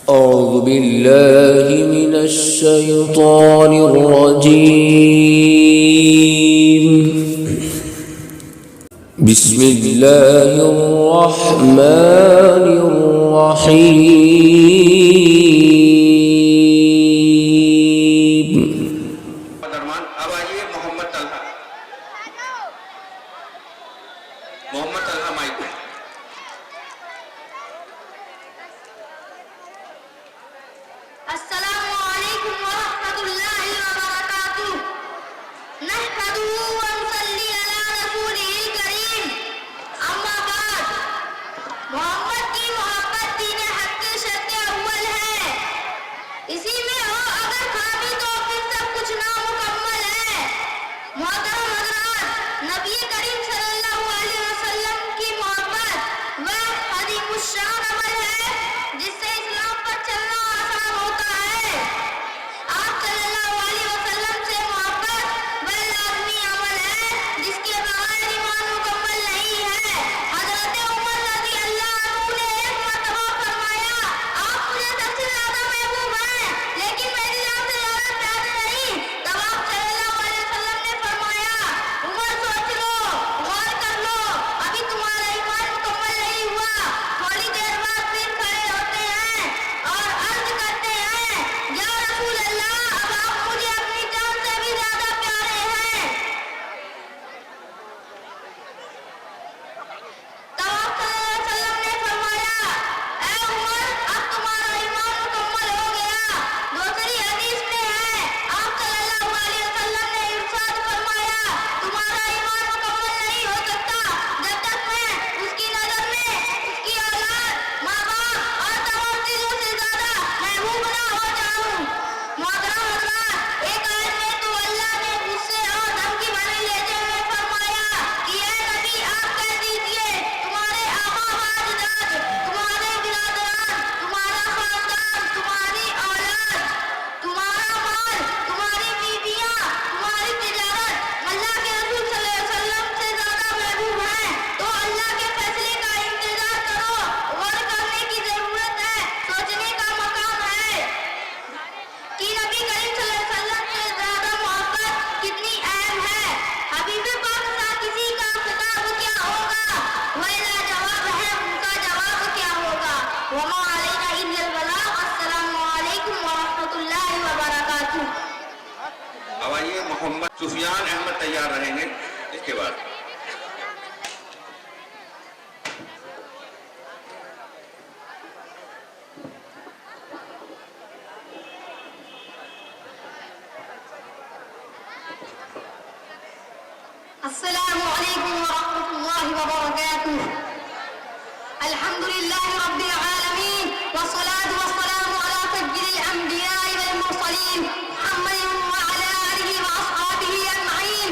أعوذ بالله من الشيطان الرجيم. بسم الله الرحمن الرحيم. اب آئیے محمد طلحہ مائک پہ. السلام علیکم ورحمۃ اللہ وبرکاتہ. نحمده ونصلی علی رسولہ الکریم. اما بعد. محمد کی محبت دین حق کے شرط اول ہے. اسی میں ہو اگر خامی تو پھر سب کچھ نامکمل ہے. محترم حضرات، نبی کریم صلی اللہ علیہ وسلم کی محبت وہ عظیم الشان عمل ہے جس سے اسلام پر چلنا آسان ہوتا ہے. آپ صلی اللہ علیہ وسلم سے محبت وہ لازمی عمل ہے جس کے بغیر ایمان مکمل نہیں ہے. حضرت عمر رضی اللہ عنہ نے ایک مرتبہ فرمایا، آپ مجھے سب سے زیادہ محبوب ہیں لیکن میری جان سے زیادہ پیارے نہیں. تب آپ صلی اللہ علیہ وسلم نے فرمایا، عمر سوچ لو، غور کر لو، ابھی تمہارا ایمان مکمل نہیں ہوا. تھوڑی دیر بعد پھر کھڑے ہوتے ہیں اور عرض کرتے ہیں، یا رسول اللہ، اب آپ مجھے اپنی جان سے بھی زیادہ پیارے ہیں. تب آپ صلی اللہ علیہ وسلم نے فرمایا، اے عمر، اب تمہارا ایمان مکمل ہو گیا. دوسری حدیث میں ہے، آپ صلی اللہ علیہ وسلم نے ارشاد فرمایا، تمہارا ایمان مکمل نہیں ہو سکتا جب تک میں اس کی نظر میں اس کی اولاد، ماں باپ اور تمام چیزوں سے زیادہ محبوب نہ ہو جاؤں. محترم حضرات، ایک آیت میں تو اللہ نے غصے اور دھمکی بھرے لہجے میں فرمایا کہ اے نبی، آپ کہہ دیجئے، تمہارے آبا و اجداد، تمہارے برادران، تمہارا خاندان، تمہاری اولاد، تمہارا مال، تمہاری بیویاں، تمہاری تجارت اللہ کے رسول صلی اللہ علیہ وسلم سے زیادہ محبوب ہیں. تو اللہ کے فیصلے کا انتظار کرو. غور کرنے کی ضرورت ہے، سوچنے کا مقام ہے کہ نبی کریم صلی اللہ علیہ وسلم سے زیادہ محبت کتنی اہم ہے. حبیب پاک کے ساتھ کسی کا خطاب کیا ہوگا؟ ویلا جواب ہے، ان کا جواب کیا ہوگا؟ وما علینا الا البلاغ. السلام علیکم ورحمۃ اللہ وبرکاتہ. اب آئیے محمد سفیان احمد تیار رہیں گے اس کے بعد. السلام علیکم ورحمۃ اللہ وبرکاتہ. الحمد للہ رب العالمین والصلاة والسلام علی سید الانبیاء والمرسلین محمد وعلی آلہ واصحابہ اجمعین.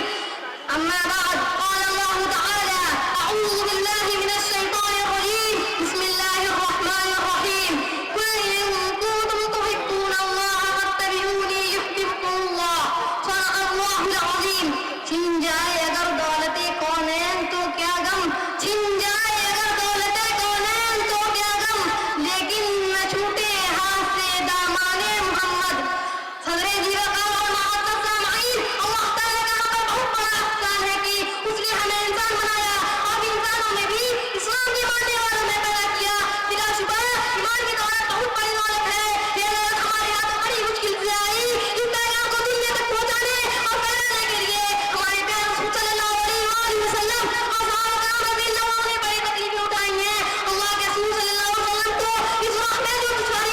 اما بعد، قال اللہ تعالی، اعوذ باللہ من الشیطان الرجیم، بسم اللہ الرحمن الرحیم. قل ان کنتم تحبون اللہ فاتبعونی یحببکم اللہ. صدق اللہ العظیم. چھن جائے اگر دولت کونین تو کیا غم، چھن جائے اگر دولت کونین تو کیا غم، لیکن نہ چھوٹے ہاتھ سے دامان محمد. صدر جی وقار اور معزز سامعین، اللہ تعالیٰ کا ہم پر بہت بڑا احسان ہے کہ اس نے ہمیں انسان بنایا اور انسانوں میں بھی اسلام کے ماننے والوں میں پیدا کیا. بلا شبہ ایمان کی دولت بہت بڑی دولت ہے. یہ دولت ہمارے ہاتھوں بڑی مشکل سے آئی. اس پیغام کو دنیا تک پہنچانے اور پھیلانے کے لیے ہمارے پیارے رسول صلی اللہ علیہ وسلم اور صحابہ کرام رضی اللہ عنہم نے بڑی تکلیفیں اٹھائی ہیں. اللہ کے رسول صلی اللہ علیہ وسلم کو اس راہ میں جو دشواریاں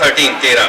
13।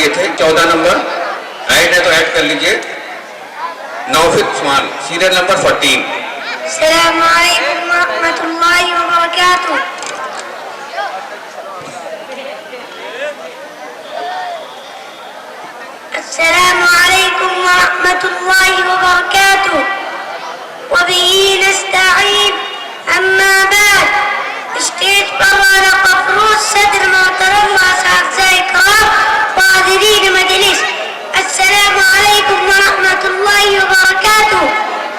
چاہیے تھے. 14 نمبر ایڈ ہے تو ایڈ کر لیجئے. نوفل عثمان سیریل نمبر 14. السلام علیکم ورحمۃ اللہ وبرکاتہ. السلام علیکم ورحمۃ اللہ وبرکاتہ. وبه نستعین. اما بعد. اسٹیج پر والا مفروض صدر محترم اساتذہ اکرام حاضرین مجلس، السلام علیکم ورحمۃ اللہ وبرکاتہ.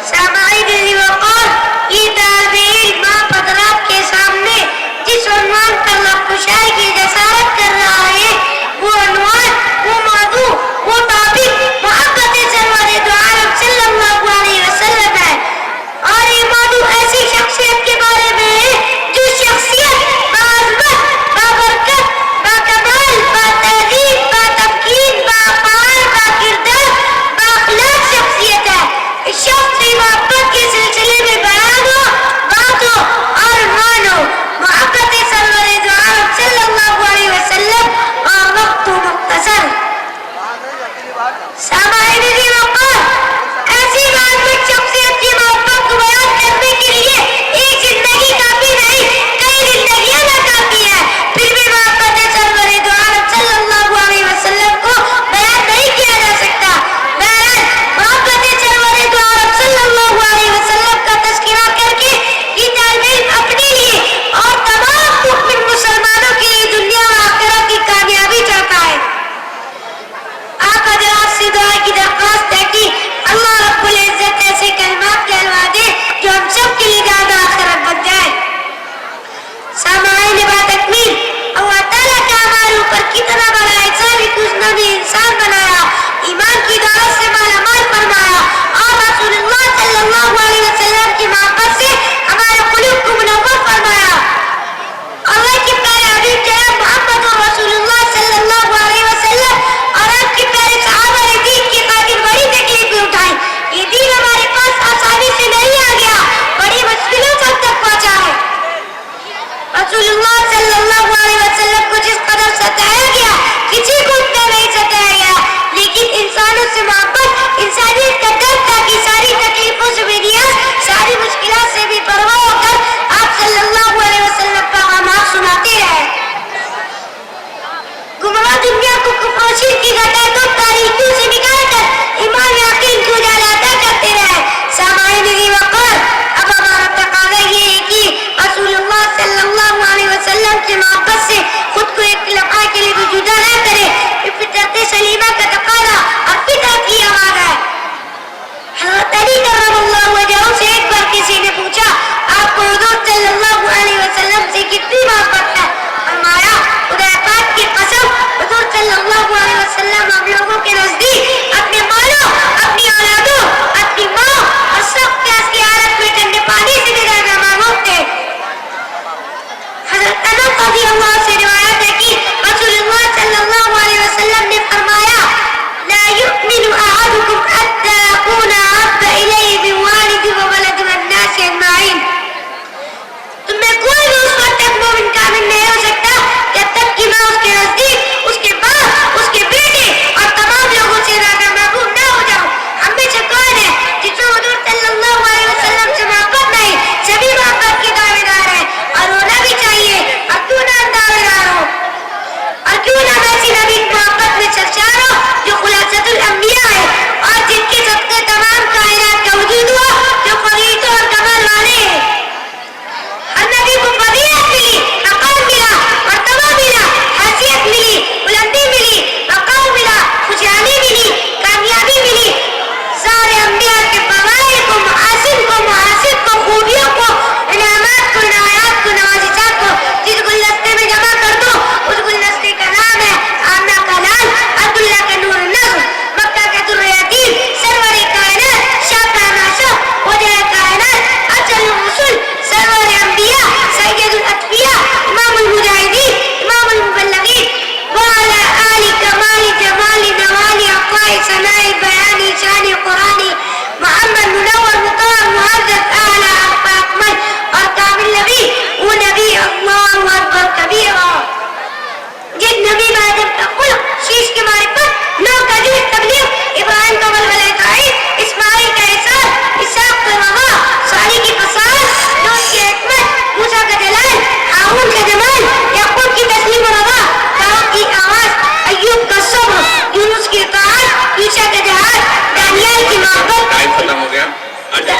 سامعین وقار، یہ طالب علم آپ حضرات کے سامنے جس عنوان پر لفظ کی جسارت کر رہا ہے وہ عنوان، وہ موضوع، وہ ٹاپک محبت سرور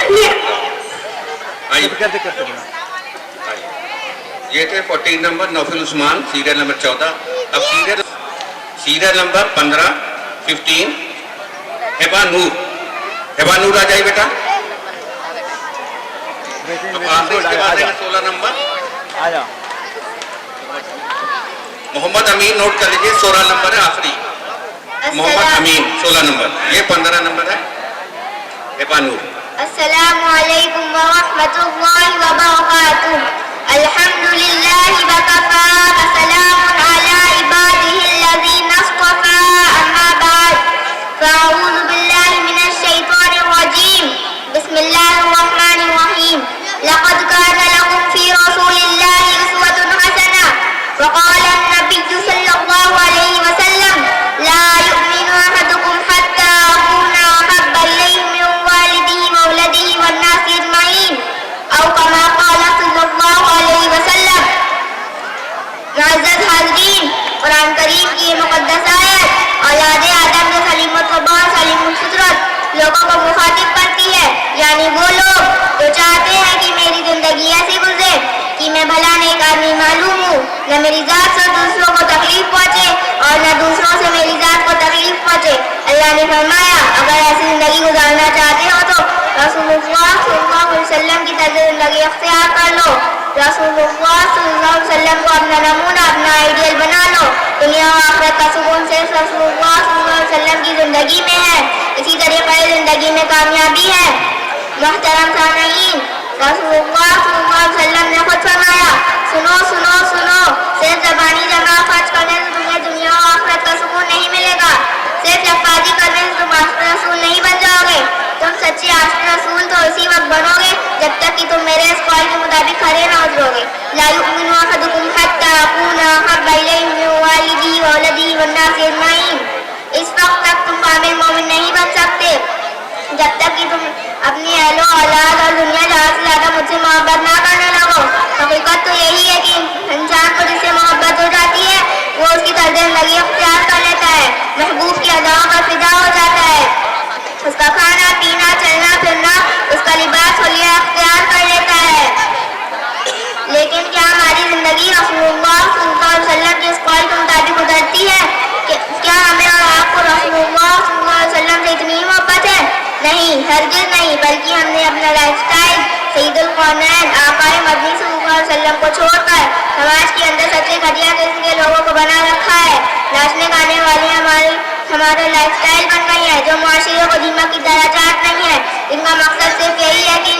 آئیے یہ تھے 14 نمبر نوفل عثمان سیریل نمبر 14. اب سیریل نمبر 15 ہبا نور آ جائیے بیٹا. اب آخری اس کے بعد ہے 16 نمبر محمد امین. نوٹ کر لیجیے 16 نمبر ہے آخری. محمد امین 16 نمبر. یہ 15 نمبر ہے ہبا نور. السلام علیکم ورحمۃ اللہ وبرکاتہ. الحمد للہ وکفی وسلام علی عبادہ الذین اصطفی. اما بعد فاعوذ باللہ من الشیطان الرجیم. بسم اللہ الرحمن الرحیم. لقد كان لكم في رسول الله أسوة حسنة. وقال النبي صلى الله عليه وسلم لا يؤمن أحدكم حتى أكون أحب إليه من والده وولده والناس أجمعين أو كما قال صلى الله عليه وسلم. معزز حاضرین، قرآن کریم کی یہ مقدس آیت اولاد آدم کے سلیم الطبع سلیم الفطرت لوگوں کو مخاطب کرتی ہے، یعنی وہ لوگ جو چاہتے ہیں کہ میری زندگی ایسی گزرے کہ میں بھلا نیک آدمی معلوم ہوں، نہ میری ذات سے دوسروں کو تکلیف پہنچے اور نہ دوسروں سے میری ذات کو تکلیف پہنچے. اللہ نے فرمایا اگر ایسی زندگی گزارنا چاہتے ہو تو رسول اللہ صلی اللہ علیہ وسلم کی طرز زندگی اختیار کر لو. رسول اللہ صلی اللہ علیہ وسلم کو اپنا نمونہ، اپنا آئیڈیل بنا لو. دنیا و آخرت کا سکون صرف رسول اللہ صلی اللہ علیہ وسلم کی زندگی میں ہے. اسی طریقے زندگی میں کامیابی ہے. محترم سامعین، رسول اللہ صلی اللہ علیہ وسلم نے خود فرمایا سنو سنو سنو، صرف زبانی جمع خرچ کرنے سے تمہیں دنیا و آخرت کا سکون نہیں ملے گا. صرف لفاظی کرنے سے تم عاشق رسول نہیں بن جاؤ گے. تم سچے عاشق رسول تو اسی وقت بنو گے جب تک کہ تم میرے اس قول کے مطابق کھڑے نہ اترو گے. لا یؤمن احدکم حتی اکون احب الیہ من والدہ وولدہ والناس اجمعین. اس وقت تک تم کامل مومن نہیں بن سکتے جب تک کہ تم اپنی اہل و اولاد اور دنیا جہاں سے زیادہ مجھ سے محبت نہ کرنے لگو. حقیقت تو یہی ہے کہ انسان کو جس سے محبت ہو جاتی ہے وہ اس کی طرز زندگی اختیار کر لیتا ہے، محبوب کی اداؤں پر فدا ہو جاتا ہے، اس کا کھانا پینا چلنا پھرنا اس کا لباس حلیہ اختیار کر لیتا ہے. لیکن کیا ہماری زندگی رسول اللہ صلی اللہ علیہ وسلم کے اس قول کے مطابق گزرتی ہے؟ کیا ہمیں اور آپ کو رسول اللہ صلی اللہ علیہ وسلم سے اتنی محبت ہے؟ نہیں، ہرگز نہیں. بلکہ ہم نے اپنا لائف اسٹائل سید القونین آقا مدنی صلی اللہ علیہ وسلم کو چھوڑ کر سماج کے اندر سچے گھٹیا قسم کے لوگوں کو بنا رکھا ہے. ناچنے گانے والے ہمارے لائف اسٹائل بن گئی ہے جو معاشرے کو دیمک کی طرح چاٹ نہیں ہے. ان کا مقصد صرف یہی ہے کہ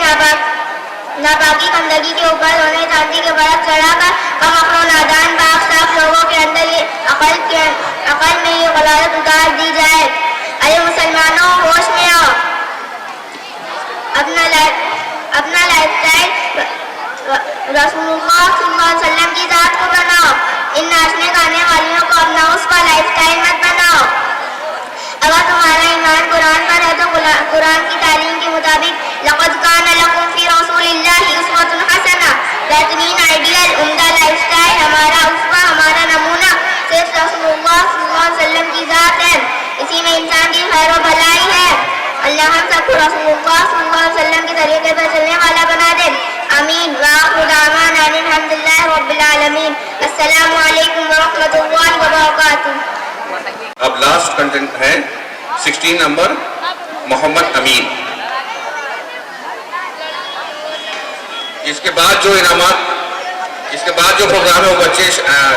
ناپاکی گندگی کے اوپر سونے چاندی کے برف چڑھا کر کم عقل و نادان باغ صاف لوگوں کے اندر یہ عقل میں یہ غلالت اتار دی جائے. ارے مسلمانوں، ہوش میں آؤ. اپنا لائف اسٹائل رسول اللہ صلی اللہ علیہ وسلم کی ذات کو بناؤ. ان ناچنے گانے والیوں کو اپنا اس کا لائف اسٹائل مت بناؤ. اگر تمہارا ایمان قرآن پر ہے تو قرآن کی تعلیم کے مطابق لقد کان لکم فی رسول اللہ اسوۃ حسنہ، بہترین آئیڈیل عمدہ لائف اسٹائل، ہمارا اسوہ، ہمارا نمونہ صرف رسول اللہ صلی اللہ علیہ وسلم کی ذات ہے. اسی میں انسان کی خیر و بھلائی ہے. اللہ ہم سب کو رسول اللہ صلی اللہ علیہ وسلم کے طریقے پر چلنے والا بنا دے. آمین. وآخر دعوانا ان الحمد للہ رب العالمین. السلام علیکم ورحمۃ اللہ وبرکاتہ. اب لاسٹ کنٹینٹ ہے 16 نمبر محمد امین. اس کے بعد جو انعامات، اس کے بعد جو پروگرام ہے وہ بچے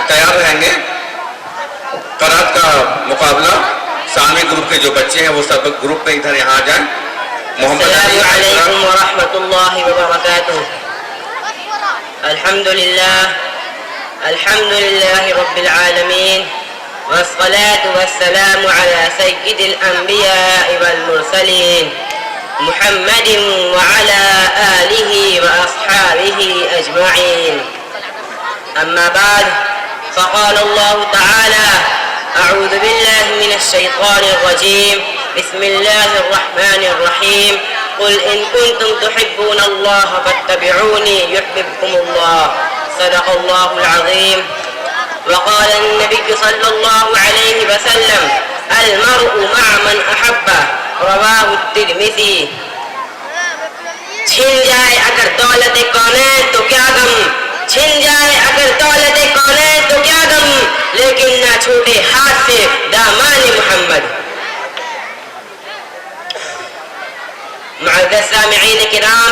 تیار رہیں گے. قرات کا مقابلہ ثانوی گروپ کے جو بچے ہیں وہ سب گروپ میں ادھر یہاں آ جائیں. محمد السلام علیکم ورحمۃ اللہ وبرکاتہ. الحمد للہ رب العالمین والصلاة والسلام على سيد الأنبياء والمرسلين محمد وعلى آله وأصحابه أجمعين. أما بعد، فقال الله تعالى: أعوذ بالله من الشيطان الرجيم، بسم الله الرحمن الرحيم، قل إن كنتم تحبون الله فاتبعوني يحببكم الله. صدق الله العظيم. وقال النبي صلى الله عليه وسلم: المرء مع من أحبه. رواه الترمذي. چھن جائے اگر دولت کونین تو کیا غم، چھن جائے اگر دولت کونین تو کیا غم، لیکن نہ چھوٹے ہاتھ سے دامان محمد۔ معزز سامعین کرام،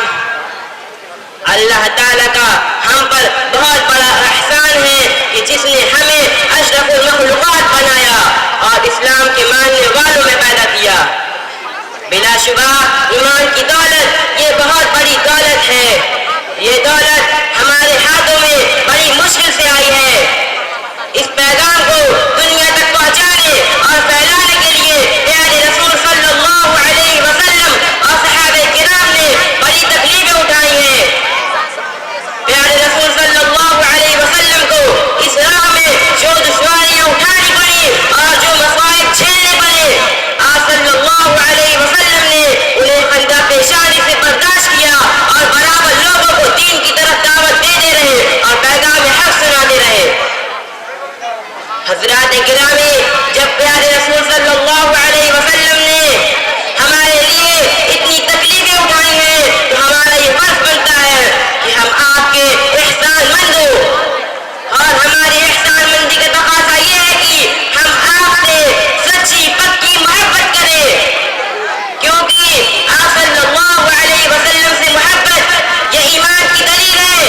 اللہ تعالیٰ کا ہم پر بہت بڑا احسان ہے کہ جس نے ہمیں اشرف المخلوقات بنایا اور اسلام کے ماننے والوں میں پیدا کیا۔ بلا شبہ ایمان کی دولت یہ بہت بڑی دولت ہے، یہ دولت ہمارے ہاتھوں میں بڑی مشکل سے آئی ہے۔ اس پیغام کو دنیا تک پہنچانے اور پھیلانے کے لیے پیارے رسول صلی اللہ علیہ وسلم اور صحابہ کرام نے بڑی تکلیفیں اٹھائی ہیں۔ پیارے رسول صلی اللہ علیہ وسلم کو اس راہ میں جو دشواریاں اٹھانی پڑی اور جو مصائب جھیلنے پڑے، آپ صلی اللہ علیہ وسلم نے انہیں خندہ پیشانی سے برداشت کیا اور برابر لوگوں کو دین کی طرف دعوت دیتے رہے اور پیغام حق سناتے رہے۔ حضرات گرامی، جب پیارے رسول صلی اللہ علیہ وسلم نے ہمارے لیے اتنی تکلیفیں اٹھائی ہیں تو ہمارا یہ فرض بنتا ہے کہ ہم آپ کے احسان مند ہوں، اور ہماری احسان مندی کا تقاضا یہ ہے کہ ہم آپ سے سچی پکی محبت کریں، کیونکہ آپ صلی اللہ علیہ وسلم سے محبت یہ ایمان کی دلیل ہے۔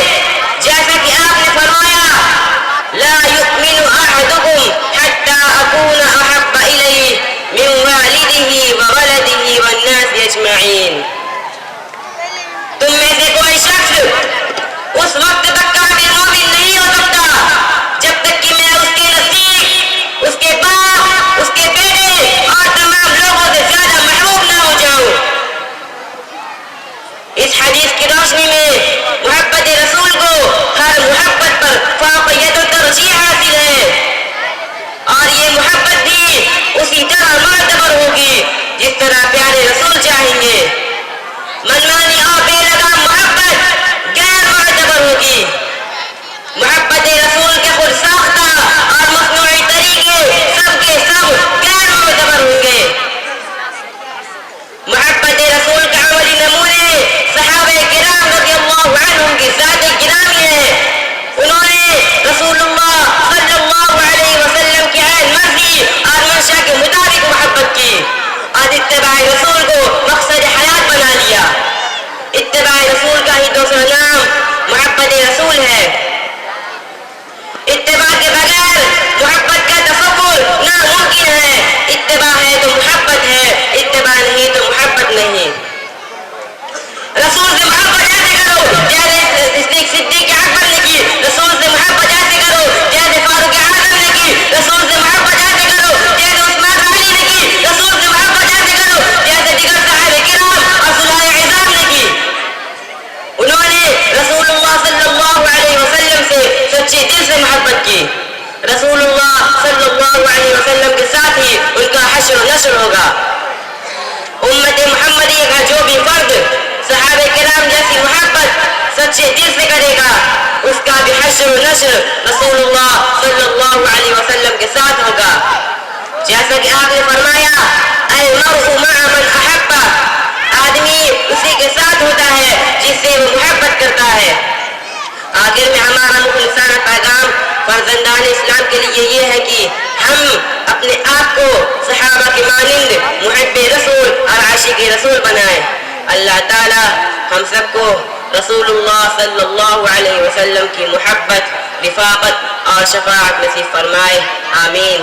جیسا کہ آپ نے فرمایا لا يؤمن أحدكم حتى أكون أحب إليه من والده وولده والناس أجمعين۔ تم میں سے کوئی شخص اس وقت تک کامل مومن نہیں ہو سکتا جب تک کہ میں اس کے نزدیک، اس کے باپ، اس کے بیٹے اور تمام لوگوں سے زیادہ محبوب نہ ہو جاؤں۔ اس حدیث کی روشنی میں محبت رسول کو ہر محبت پر فوقیت و ترجیح حاصل ہے، اور یہ محبت بھی اسی طرح معتبر ہوگی جس طرح پیارے رسول چاہیں گے۔ منمانی اور بے لگام محبت غیر معتبر ہوگی۔ محبت رسول کے خود ساختہ اور مصنوعی طریقے سب کے سب غیر معتبر ہوں گے۔ محبت رسول کا عملی نمونے صحابہ کرام رضی اللہ عنہم کی ذات گرامی ہے۔ انہوں نے رسول اللہ صلی اللہ علیہ وسلم کی عین مرضی اور منشا کے مطابق محبت کی اور اتباع رسول کو مقصد حیات بنا لیا۔ اتباع رسول کا ہی دوسرا نام محبت رسول ہے۔ اتباع کے بغیر محبت کا تصور ناممکن ہے۔ اتباع ہے تو محبت ہے، اتباع نہیں تو محبت نہیں۔ رسول سے محبت ایسے کرو جیسے صدیق اکبر نے کی، رسول سے محبت ایسے کرو جیسے فاروق اعظم نے کی، رسول سے محبت ایسے کرو جیسے عثمان غنی نے کی، رسول سے محبت ایسے کرو جیسے دیگر صحابہ کرام اور صلحاء عظام نے کی۔ انہوں نے رسول اللہ صلی اللہ علیہ وسلم سے سچے دل سے محبت کی۔ رسول اللہ صلی اللہ علیہ وسلم کے ساتھ ہی ان کا حشر و نشر ہوگا۔ امت محمدیہ کا جو بھی فرد صحابہ کرام جیسی محبت سچے دل سے کرے گا، اس کا بھی حشر و نشر رسول اللہ صلی اللہ علیہ وسلم کے ساتھ ہوگا۔ جیسا کہ آپ نے فرمایا المرء مع من احب، آدمی اسی کے ساتھ ہوتا ہے جس سے وہ محبت کرتا ہے۔ آخر میں ہمارا مخلصانہ پیغام فرزندان اسلام کے لیے یہ ہے کہ ہم اپنے آپ کو صحابہ کے مانند محب رسول اور عاشق رسول بنائیں۔ اللہ تعالی ہم سب کو رسول اللہ صلی اللہ علیہ وسلم کی محبت، رفاقت اور شفاعت نصیب فرمائے، آمین۔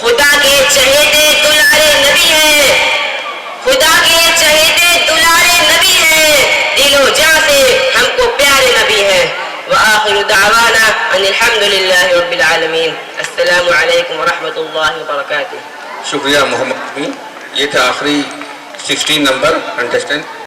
خدا کے چہیتے دلارے نبی ہیں، خدا کے چہیتے دلارے نبی ہیں، دل و جاں سے ہم کو پیارے نبی ہیں۔ وآخر دعوانا ان الحمد للہ رب العالمین۔ السلام علیکم ورحمۃ اللہ وبرکاتہ۔ شکریہ محمد۔ یہ تھا آخری 16 نمبر انڈرسٹینڈ